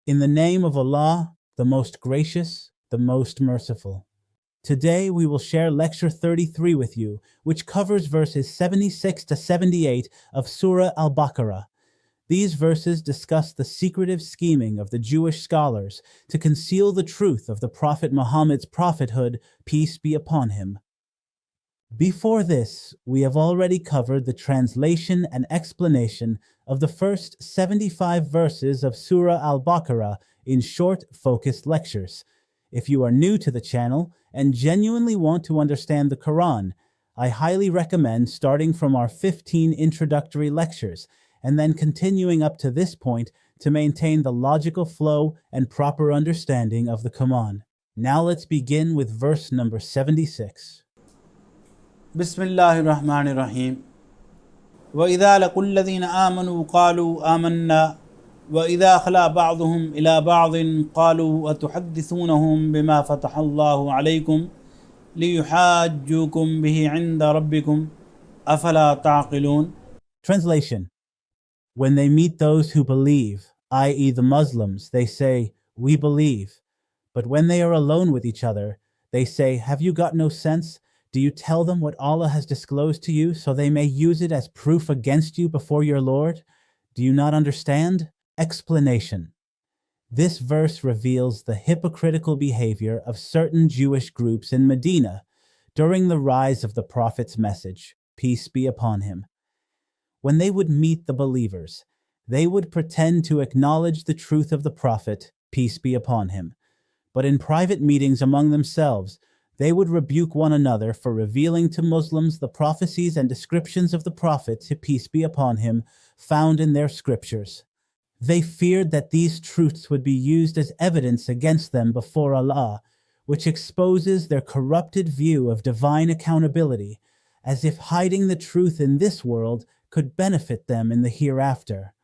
In the name of Allah, the most gracious, the most merciful. Today we will share Lecture 33 with you, which covers verses 76 to 78 of Surah Al Baqarah. These verses discuss the secretive scheming of the Jewish scholars to conceal the truth of the Prophet Muhammad's prophethood, peace be upon him. Before this, we have already covered the translation and explanation of the first 75 verses of Surah Al Baqarah in short, focused lectures. If you are new to the channel and genuinely want to understand the Quran, I highly recommend starting from our 15 introductory lectures and then continuing up to this point to maintain the logical flow and proper understanding of the Quran. Now let's begin with verse number 76. Bismillahir Rahmanir Rahim. وَإِذَا لَقُوا الَّذِينَ آمَنُوا قَالُوا آمَنَّا وَإِذَا خَلَا بَعْضُهُمْ إِلَى بَعْضٍ قَالُوا أَتُحَدِّثُونَهُم بِمَا فَتَحَ اللَّهُ عَلَيْكُمْ لِيُحَاجُّوكُم بِهِ عِندَ رَبِّكُمْ أَفَلَا تَعْقِلُونَ. Translation. When they meet those who believe, i.e. the Muslims, they say, "We believe." But when they are alone with each other, they say, "Have you got no sense? Do you tell them what Allah has disclosed to you so they may use it as proof against you before your Lord? Do you not understand?" Explanation. This verse reveals the hypocritical behavior of certain Jewish groups in Medina during the rise of the Prophet's message, peace be upon him. When they would meet the believers, they would pretend to acknowledge the truth of the Prophet, peace be upon him. But in private meetings among themselves, they would rebuke one another for revealing to Muslims the prophecies and descriptions of the Prophet, peace be upon him, found in their scriptures. They feared that these truths would be used as evidence against them before Allah, which exposes their corrupted view of divine accountability, as if hiding the truth in this world could benefit them in the hereafter.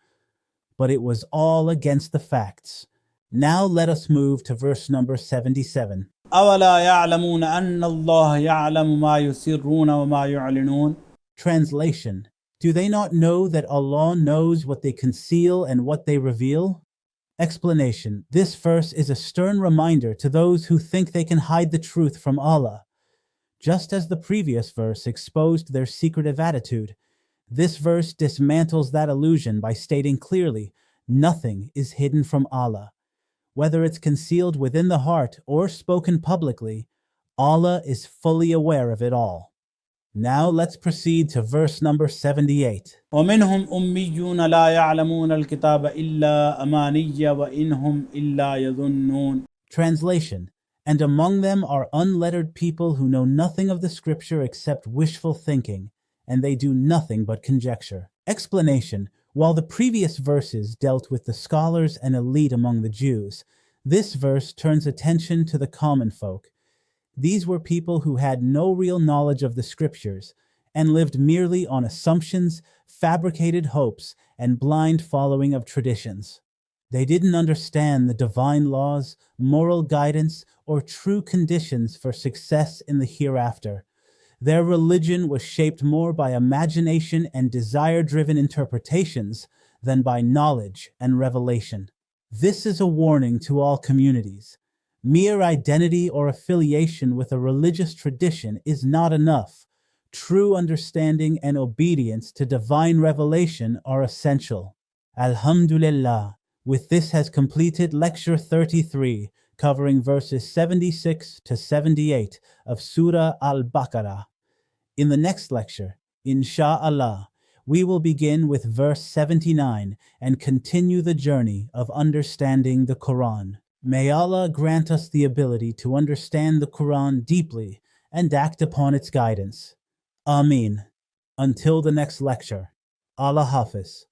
But it was all against the facts. Now let us move to verse number 77. أَوَلَا يَعْلَمُونَ أَنَّ اللَّهَ يَعْلَمُ مَا يُسِرُّونَ وَمَا يُعْلِنُونَ. Translation. Do they not know that Allah knows what they conceal and what they reveal? Explanation. This verse is a stern reminder to those who think they can hide the truth from Allah. Just as the previous verse exposed their secretive attitude, this verse dismantles that illusion by stating clearly, nothing is hidden from Allah. Whether it's concealed within the heart or spoken publicly, Allah is fully aware of it all. Now let's proceed to verse number 78. وَمِنْهُمْ أُمِّيُّونَ لَا يَعْلَمُونَ الْكِتَابَ إِلَّا أَمَانِيَّ وَإِنْهُمْ إِلَّا يَظُنُّونَ. Translation. And among them are unlettered people who know nothing of the scripture except wishful thinking, and they do nothing but conjecture. Explanation. While the previous verses dealt with the scholars and elite among the Jews, this verse turns attention to the common folk. These were people who had no real knowledge of the scriptures and lived merely on assumptions, fabricated hopes, and blind following of traditions. They didn't understand the divine laws, moral guidance, or true conditions for success in the hereafter. Their religion was shaped more by imagination and desire-driven interpretations than by knowledge and revelation. This is a warning to all communities. Mere identity or affiliation with a religious tradition is not enough. True understanding and obedience to divine revelation are essential. Alhamdulillah. With this has completed Lecture 33, covering verses 76 to 78 of Surah Al Baqarah. In the next lecture, Insha'Allah, we will begin with verse 79 and continue the journey of understanding the Quran. May Allah grant us the ability to understand the Quran deeply and act upon its guidance. Ameen. Until the next lecture, Allah Hafiz.